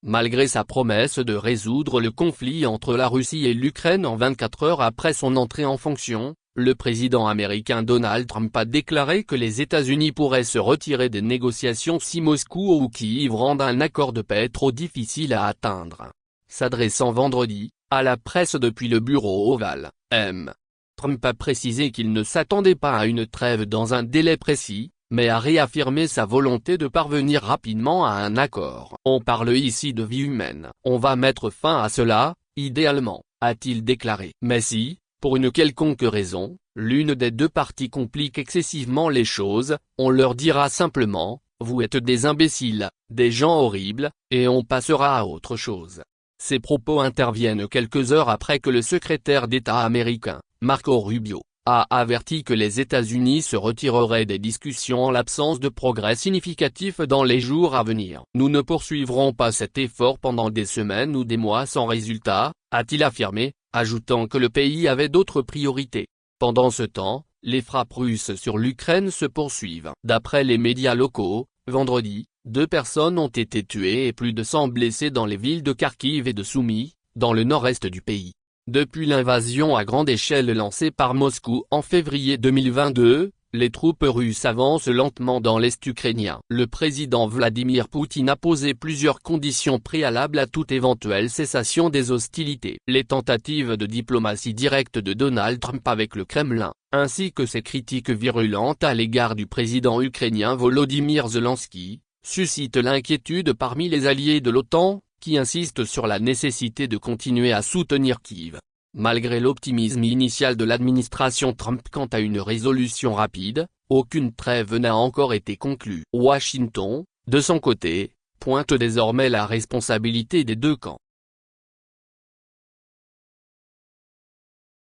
Malgré sa promesse de résoudre le conflit entre la Russie et l'Ukraine en 24 heures après son entrée en fonction, le président américain Donald Trump a déclaré que les États-Unis pourraient se retirer des négociations si Moscou ou Kiev rendent un accord de paix trop difficile à atteindre. S'adressant vendredi à la presse depuis le bureau ovale, Trump a précisé qu'il ne s'attendait pas à une trêve dans un délai précis, mais a réaffirmé sa volonté de parvenir rapidement à un accord. On parle ici de vie humaine. On va mettre fin à cela, idéalement, a-t-il déclaré. Mais si, pour une quelconque raison, l'une des deux parties complique excessivement les choses, on leur dira simplement, vous êtes des imbéciles, des gens horribles, et on passera à autre chose. Ces propos interviennent quelques heures après que le secrétaire d'État américain, Marco Rubio, a averti que les États-Unis se retireraient des discussions en l'absence de progrès significatif dans les jours à venir. Nous ne poursuivrons pas cet effort pendant des semaines ou des mois sans résultat, a-t-il affirmé, ajoutant que le pays avait d'autres priorités. Pendant ce temps, les frappes russes sur l'Ukraine se poursuivent. D'après les médias locaux, vendredi, 2 personnes ont été tuées et plus de 100 blessés dans les villes de Kharkiv et de Soumy, dans le nord-est du pays. Depuis l'invasion à grande échelle lancée par Moscou en février 2022, les troupes russes avancent lentement dans l'est ukrainien. Le président Vladimir Poutine a posé plusieurs conditions préalables à toute éventuelle cessation des hostilités. Les tentatives de diplomatie directe de Donald Trump avec le Kremlin, ainsi que ses critiques virulentes à l'égard du président ukrainien Volodymyr Zelensky, suscitent l'inquiétude parmi les alliés de l'OTAN, qui insiste sur la nécessité de continuer à soutenir Kiev. Malgré l'optimisme initial de l'administration Trump quant à une résolution rapide, aucune trêve n'a encore été conclue. Washington, de son côté, pointe désormais la responsabilité des deux camps.